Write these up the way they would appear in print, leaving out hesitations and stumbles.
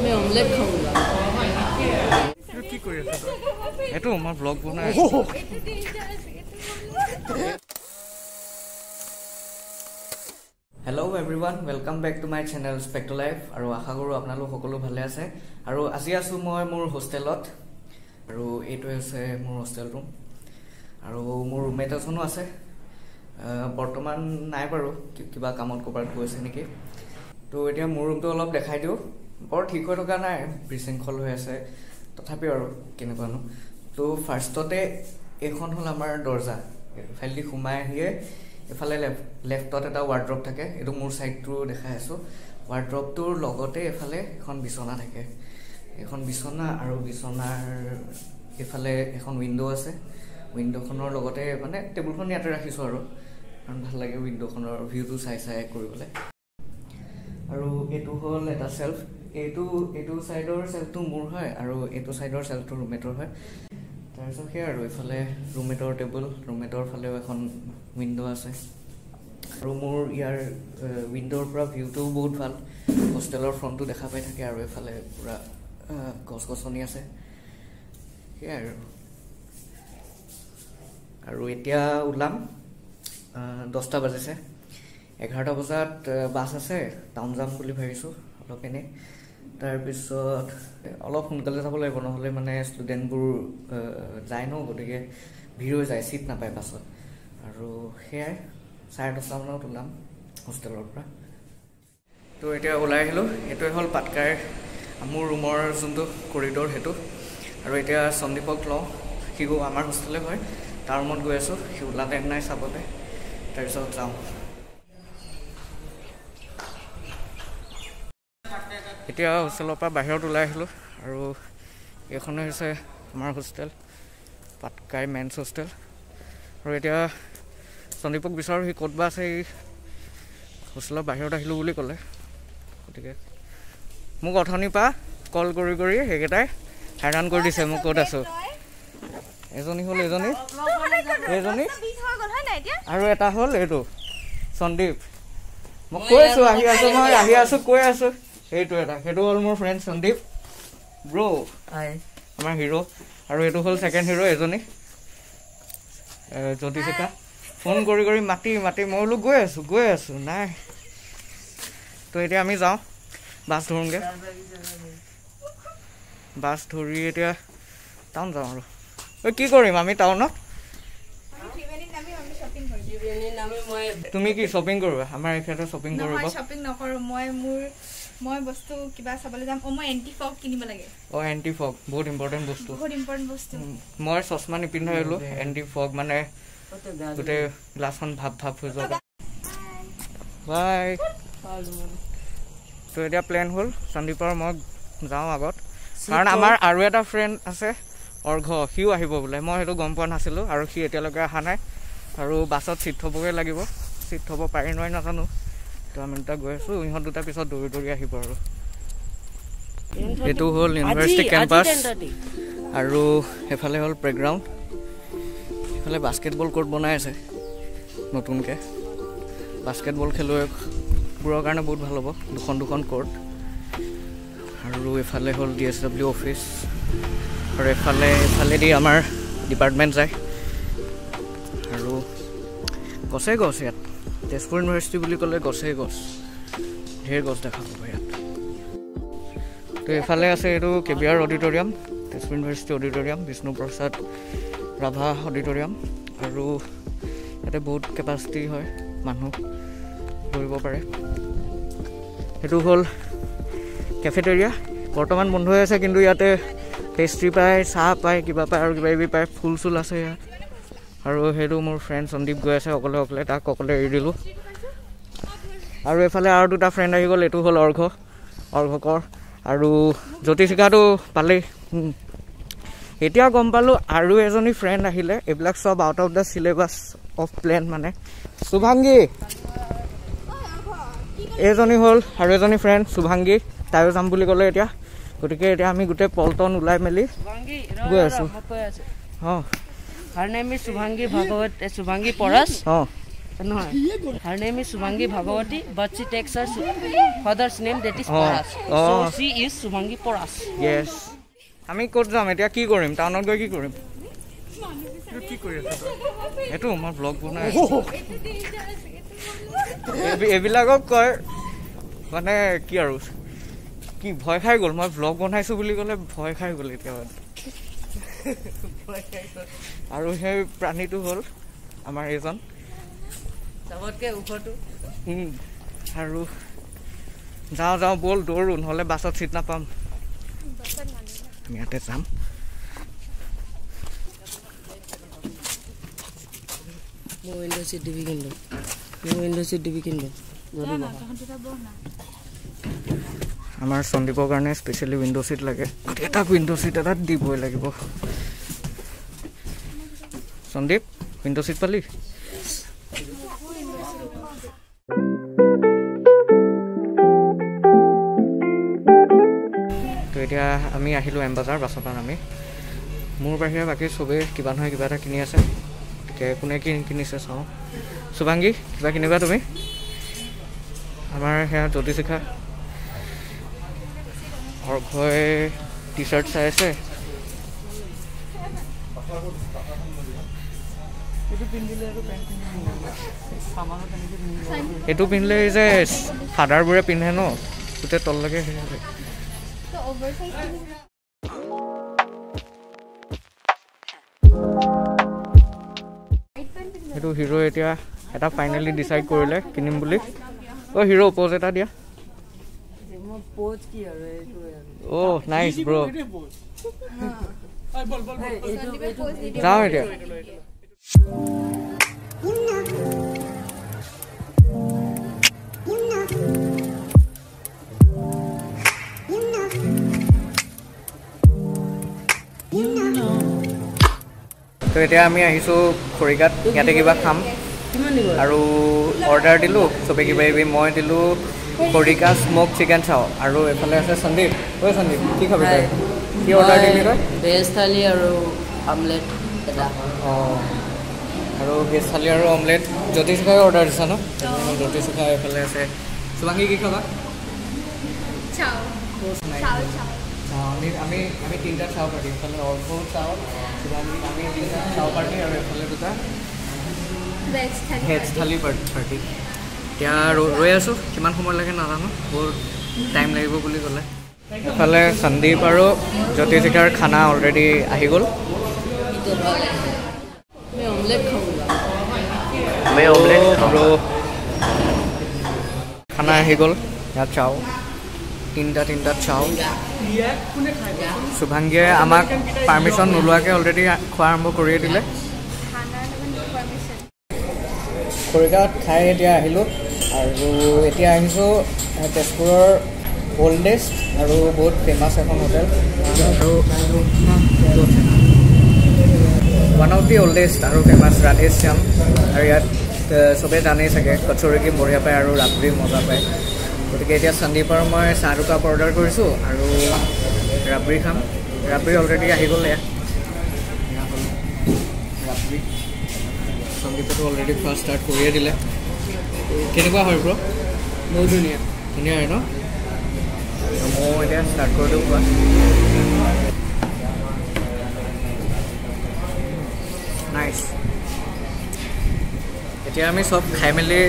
मैं ऑमलेट खाऊंगा কি কৰি আছ তই এটো মই ব্লগ বনাই hello' everyone welcome back to my channel spectra life আৰু আশা কৰো আপোনালোক সকলো ভালে আছে আৰু আজি আছো মই মোৰ হোষ্টেলত আৰু এইটো আছে মোৰ হোষ্টেল ৰুম আৰু মোৰ ৰুমমেট এজনো আছে বৰ্তমান নাই বাৰু কিবা কামত ক'ৰবাত গৈছে নেকি তো এতিয়া মোৰ ৰুমটো অলপ দেখাই দিওঁ বৰ ঠিক হৈ থকা নাই বিশৃংখল হৈ আছে তথাপি আৰু কেনেকুৱানো তো ফাৰ্ষ্টতে এখন হ'ল আমাৰ দৰ্জা ফাইলদি সোমাই আহিয়ে এফালে লেফটত এটা ৱাৰ্ড্ৰপ থাকে এইটো মোৰ সাইডটো দেখাই আছো ৱাৰ্ড্ৰপটোৰ লগতে এফালে এখন বিছনা থাকে এখন বিছনা আৰু বিছনাৰ এফালে এখন উইন্ডো আছে উইন্ডোখনৰ লগতে মানে টেবুলখন ইয়াতে ৰাখিছো আৰু কাৰণ ভাল লাগে উইন্ডোখনৰ ভিউটো চাই কৰিবলৈ আৰু এইটো হ'ল এটা সেলফ এইটো সাইডৰ সেলফটো মোৰ হয় আৰু এইটো সাইডৰ সেলফটো ৰুমমেটৰ হয় তাৰপিছত সেই আৰু এফালে ৰুমমেটৰ টেবুল ৰুমমেটৰ ফালেও এখন উইন্ডো আছে আৰু মোৰ ইয়াৰ উইন্ডোৰ পৰা ভিউটো বহুত ভাল হোষ্টেলৰ ফ্ৰণ্টটো দেখা পাই থাকে আৰু এফালে পুৰা গছ-গছনি আছে সেই আৰু এতিয়া ওলাম 10টা বাজিছে 11টা বজাত বাছ আছে টাউন যাম বুলি ভাবিছো অলপ এনে তাৰপিছত অলপ সোনকালে যাব লাগিব নহলে মানে ষ্টুডেণ্টবোৰ যায় ন গতিকে ভিৰ হৈ যায় সিট নাপায় বাছত আৰু হেয়াই 10:30 মানত ওলাম হোষ্টেলৰ পৰা তো এতিয়া ওলাই আহিলো এইটোৱে হ'ল পাটকাই মোৰ ৰুমৰ যোনটো কৰিডৰ হেতু আৰু এতিয়া সন্দীপক লওঁ সি আমাৰ হোষ্টেলে হয় তাৰ ৰুমত গৈ আছো সি ওলালে নাই চাবলৈ তাৰপিছত যাওঁ এতিয়া হোষ্টেলৰ পৰা বাহিৰত ওলাই আহিলো আৰু এইখনে হৈছে আমাৰ হোষ্টেল পাটকাই মেন্স হোষ্টেল আৰু এতিয়া সন্দীপক বিচাৰো সি ক'ত বা আছে হোষ্টেলৰ বাহিৰত আহিলো বুলি ক'লে গতিকে মোক অথনিৰ পৰা কল কৰি সেইকেইটাই হাইৰাণ কৰি দিছে মোক ক'ত আছো এজনী হ'ল এজনী আৰু এটা হ'ল এইটো সন্দীপ মই কৈ আছো আহি আছো কৈ আছো সেইটো হ'ল মোৰ ফ্ৰেণ্ড সন্দীপ ব্ৰো আমাৰ হিৰো আৰু এইটো হ'ল সেকেন্ড হিৰো এজনী জ্যোতিষিকা ফোন কৰি মাতি মই বোলো গৈ আছো নাই তো এতিয়া আমি যাওঁ বাছ ধৰোঁগে বাছ ধৰি এতিয়া টাউন যাওঁ আৰু কি কৰিম আমি টাউনত তুমি কি শ্বপিং কৰিবা আমাৰ এখেতে শ্বপিং কৰিব শ্বপিং নকৰো মই বস্তু কিবা চাবলৈ যাম মই এন্টি ফগ কিনিব লাগে এন্টি ফগ বহুত ইম্পৰ্টেন্ট বস্তু মই চশমা নিপিন্ধা হলো এন্টি ফগ মানে গোটে গ্লাছখন ভাপ হৈ যাব বাই তো এতিয়া প্লেন হ'ল সন্দীপৰ মই যাওঁ আগত কাৰণ আমাৰ আৰু এটা ফ্ৰেণ্ড আছে অৰ্ঘ সিও আহিব বোলে মই সেইটো গম পোৱা নাছিলো আৰু সি এতিয়ালৈকে অহা নাই আৰু বাছত চিট থ'বগৈ লাগিব চিট থ'ব পাৰি নহয় নাজানো তো আমি দুটা গৈ আছো ইহঁত দুটা পিছত দৌৰি আহিব আৰু এইটো হ'ল ইউনিভাৰ্চিটি কেম্পাছ আৰু এফালে হ'ল প্লেগ্ৰাউণ্ড এফালে বাস্কেটবল কোৰ্ট বনাই আছে নতুনকৈ বাস্কেটবল খেলুৱৈবোৰৰ কাৰণে বহুত ভাল হ'ব দুখন কোৰ্ট আৰু এফালে হ'ল DSW অফিচ আৰু এফালেদি আমাৰ ডিপাৰ্টমেণ্ট যায় আৰু গছ ইয়াত তেজপুৰ ইউনিভাৰ্চিটি বুলি ক'লে গছেই গছ ঢেৰ গছ দেখা পাব ইয়াত তো এফালে আছে এইটো KBR auditorium Tezpur university auditorium Bishnuprasad Rabha auditorium আৰু ইয়াতে বহুত কেপাচিটি হয় মানুহ বহিব পাৰে সেইটো হ'ল কেফেটেৰিয়া বৰ্তমান বন্ধ হৈ আছে কিন্তু ইয়াতে পেষ্ট্ৰি পায় চাহ পায় কিবা পায় আৰু কিবা পায় ফুল চুল আছে ইয়াত আৰু সেইটো মোৰ ফ্ৰেণ্ড সন্দীপ গৈ আছে অকলে তাক অকলে এৰি দিলোঁ আৰু এফালে আৰু দুটা ফ্ৰেণ্ড আহি গ'ল এইটো হ'ল অৰ্ঘকৰ আৰু জ্যোতিষিকাটো পালেই এতিয়া গম পালোঁ আৰু এজনী ফ্ৰেণ্ড আহিলে এইবিলাক চব out of the syllabus of plane মানে শুভাংগী এইজনী হ'ল আৰু এজনী ফ্ৰেণ্ড শুভাংগী তাইও যাম বুলি ক'লে এতিয়া গতিকে এতিয়া আমি গোটেই পল্টন ওলাই মেলি গৈ আছোঁ Her name is Subhangi Bhagavat, Subhangi Poras. No, her name is Subhangi Bhagawati, but she takes her father's name, that is Paras. So she is Subhangi Paras. Yes. আমি ক'ত যাম এতিয়া কি কৰিম টাউনত গৈ কি কৰিম কি কৰি আছা এটো মই ব্লগ বনাই এবিলাকক কয় মানে কি আৰু কি ভয় খাই গ'ল মই ব্লগ বনাইছো বুলি ক'লে ভয় খাই গ'ল এতিয়া আৰু সেই প্ৰাণীটো হ'ল আমাৰ এজন सबतके उखटो আৰু যাওঁ বল দৌৰো নহ'লে বাছত চিট নাপাম আমি ইয়াতে যাম মই উইন্ডো সিট ডিবি কিনলো আমাৰ সন্দীপৰ কাৰণে স্পেচিয়েলি উইন্ডো সিট লাগে এটা উইন্ডো সিট এটা দিবই লাগিব সন্দীপ উইন্ডো সিট পালি তো এতিয়া আমি আহিলোঁ এমবাজাৰ বাছৰ পৰা আমি মোৰ বাহিৰে বাকী চবেই কিবা নহয় কিবা এটা কিনি আছে গতিকে কোনে কি কিনিছে চাওঁ শুভাংগী কিবা কিনিবা তুমি আমাৰ সেয়া জ্যোতিশিখা অৰ্ঘয় টি চাৰ্ট চাই আছে এইটো পিন্ধিলে যে ফাদাৰবোৰে পিন্ধে ন গোটেই তললৈকে সেইটো হিৰো এতিয়া এটা ফাইনেলি ডিচাইড কৰিলে কিনিম বুলি হিৰো প'জ এটা দিয়া অ' নাইচ ব্ৰ যাওঁ এতিয়া তো এতিয়া আমি আহিছোঁ খৰিকাত ইয়াতে কিবা খাম আৰু অৰ্ডাৰ দিলোঁ চবে কিবা কিবি মই দিলোঁ খৰিকা স্ম'ক চিকেন চাওঁ আৰু এফালে আছে সন্দীপ সন্দীপ কি খাবি তই কি অৰ্ডাৰ দিলি তই ভেজ থালি আৰু আমলেট এটা অঁ আৰু ভেজ থালি আৰু অমলেট জ্যোতিশিখাই অৰ্ডাৰ দিছা ন জ্যোতিশিখা এফালে আছে শুভাংগী কি খাবা আমি তিনিটা চাওঁ পাৰ্টি এফালে অৰ্ঘ চাওঁ শুভাংগী আমি তিনিটা চাওঁ পাৰ্টি আৰু এফালে দুটা ভেজ থালি পাৰ্টি এতিয়া ৰৈ আছোঁ কিমান সময় লাগে নাজানো বহুত টাইম লাগিব বুলি ক'লে এফালে সন্দীপ আৰু জ্যোতিশিখাৰ খানা অলৰেডি আহি গ'ল আৰু খানা আহি গ'ল ইয়াত চাওঁ তিনিটাত চাওঁ শুভাংগীয়ে আমাক পাৰ্মিশ্যন নোলোৱাকৈ অলৰেডি খোৱা আৰম্ভ কৰিয়ে দিলে খৰিকাত খাই এতিয়া আহিলোঁ আৰু এতিয়া আহিছোঁ তেজপুৰৰ অল্ডেষ্ট আৰু বহুত ফেমাছ এখন হোটেল আৰু ওৱান অফ দি অল্ডেষ্ট আৰু ফেমাছ ৰাধেশ্যাম আৰু ইয়াত চবেই জানেই চাগে কচৰি কি বঢ়িয়া পায় আৰু ৰাবৰি মজা পায় গতিকে এতিয়া সন্দীপৰ মই চাহ দুকাপ অৰ্ডাৰ কৰিছোঁ আৰু ৰাবৰি খাম ৰাবৰি অলৰেডি আহি গ'ল এয়া হ'ল ৰাবৰি সন্দীপেতো অলৰেডি খোৱা ষ্টাৰ্ট কৰিয়ে দিলে কেনেকুৱা হয় ব্ৰ বহুত ধুনীয়া হয় ন মই এতিয়া ষ্টাৰ্ট কৰি দিওঁ খোৱা নাইচ এতিয়া আমি চব খাই মেলি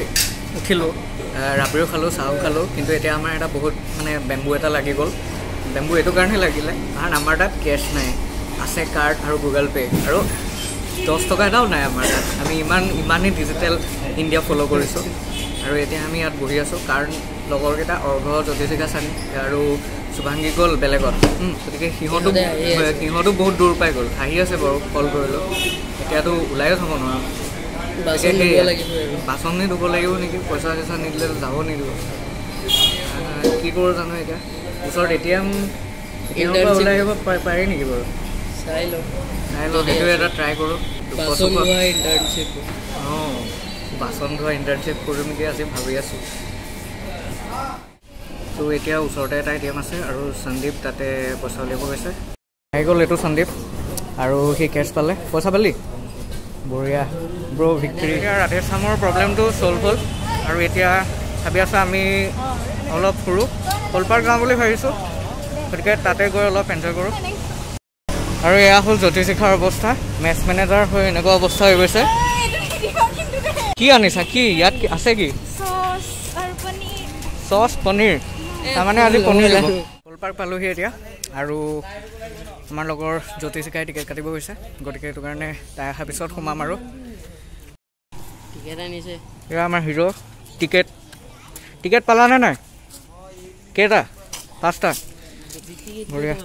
উঠিলোঁ ৰাবৰিও খালোঁ চাহো খালোঁ কিন্তু এতিয়া আমাৰ এটা বহুত মানে বেম্বু এটা লাগি গ'ল বেম্বু এইটো কাৰণে লাগিলে কাৰণ আমাৰ তাত কেছ নাই আছে কাৰ্ড আৰু গুগল পে' আৰু 10 টকা এটাও নাই আমাৰ তাত আমি ইমানেই ডিজিটেল ইণ্ডিয়া ফ'ল' কৰিছোঁ আৰু এতিয়া আমি ইয়াত বহি আছোঁ কাৰণ লগৰকেইটা অৰ্ঘ জ্যোতিশিখা চানি আৰু শুভাংগী গ'ল বেলেগত গতিকে সিহঁতো বহুত দূৰ পাই গ'ল আহি আছে বাৰু কল কৰিলোঁ এতিয়াতো ওলাইও থ'ব নোৱাৰোঁ বাচনি ধুব লাগিব নেকি পইচা চইচা নিদিলে যাব নিদিব কি কৰোঁ জানো এতিয়া ওচৰত ATM ওলাই আহিব পাৰি নেকি বাৰু চাই লওঁ সেইটো এটা ট্ৰাই কৰোঁ অঁ বাচন ধোৱা ইণ্টাৰ্ণশ্বিপ কৰিম নেকি আজি ভাবি আছোঁ তো এতিয়া ওচৰতে এটা ATM আছে আৰু সন্দীপ তাতে পইচা উলিয়াব গৈছে আহি গ'ল এইটো সন্দীপ আৰু সি কেছ পালে পইচা পালি বঢ়িয়া ব্ৰ ভিক্টৰী এতিয়া ৰাধেশ্যামৰ প্ৰব্লেমটো ছল্ভ হ'ল আৰু এতিয়া ভাবি আছোঁ আমি অলপ ফুৰোঁ কলপাৰ্ক যাওঁ বুলি ভাবিছোঁ গতিকে তাতে গৈ অলপ এনজয় কৰোঁ আৰু এয়া হ'ল জ্যোতিশিখাৰ অৱস্থা মেচ মেনেজাৰ হৈ এনেকুৱা অৱস্থা হৈ গৈছে কি আনিছা কি ইয়াত আছে কি চচ পনীৰ তাৰমানে আজি পনীৰ লাগিব কলপাৰ্ক পালোহি এতিয়া আৰু আমাৰ লগৰ জ্যোতিশিখাই টিকেট কাটিব গৈছে গতিকে সেইটো কাৰণে তাই অহাৰ পিছত সোমাম আৰু এয়া আমাৰ হিৰ' টিকেট পালানে নাই কেইটা 5টা বঢ়িয়া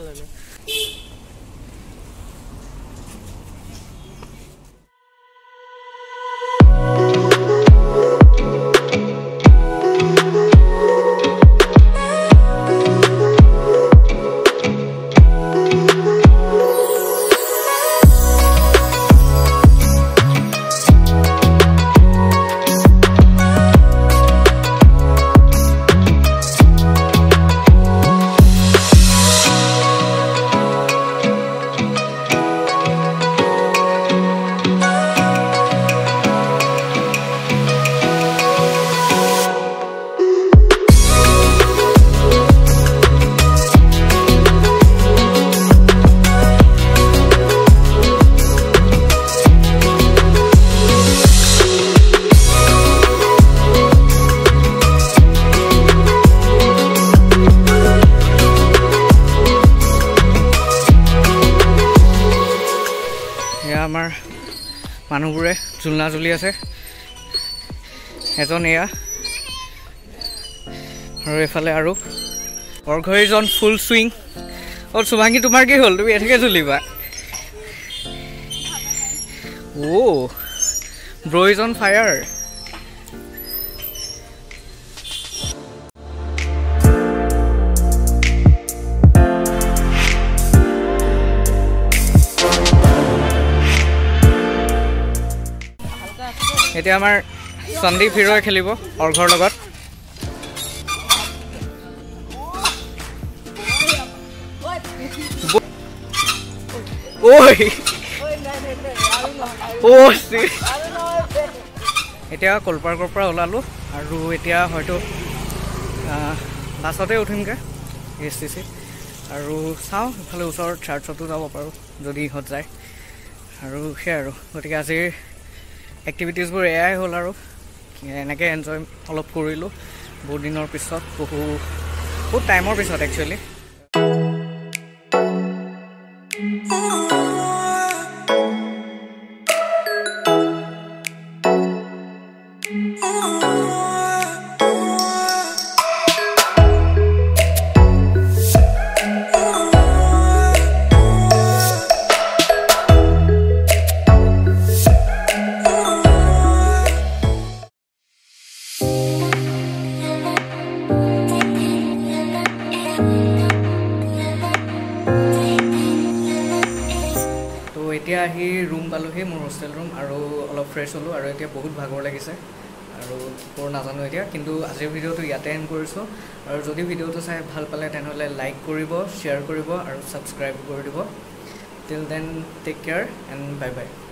আমাৰ মানুহবোৰে ঝুলনা ঝুলি আছে এজন এয়া আৰু এফালে আৰু অৰ্ঘৰীজন ফুল চুইং শুভাংগী তোমাৰ কি হ'ল তুমি এঠাকে ঝুলিবা ব্ৰ ইজ অন ফায়াৰ এতিয়া আমাৰ সন্দীপ হিৰ'ই খেলিব অৰ্ঘৰ লগত এতিয়া কলপাৰ্কৰ পৰা ওলালোঁ আৰু এতিয়া হয়তো বাছতে উঠিমগৈ STC আৰু চাওঁ ইফালে ওচৰত চাৰ্চতো যাব পাৰোঁ যদি ইহঁত যায় আৰু সেয়াই আৰু গতিকে আজিৰ এক্টিভিটিজবোৰ এয়াই হ'ল আৰু এনেকৈ এনজয় অলপ কৰিলোঁ বহুত দিনৰ পিছত বহুত টাইমৰ পিছত একচুৱেলি এতিয়া আহি ৰুম পালোহি মোৰ হোষ্টেল ৰুম আৰু অলপ ফ্ৰেছ হ'লোঁ আৰু এতিয়া বহুত ভাগৰ লাগিছে আৰু বৰ নাজানো এতিয়া কিন্তু আজিৰ ভিডিঅ'টো ইয়াতে এণ্ড কৰিছোঁ আৰু যদি ভিডিঅ'টো চাই ভাল পালে তেনেহ'লে লাইক কৰিব শ্বেয়াৰ কৰিব আৰু ছাবস্ক্ৰাইব কৰি দিব till then take care and bye by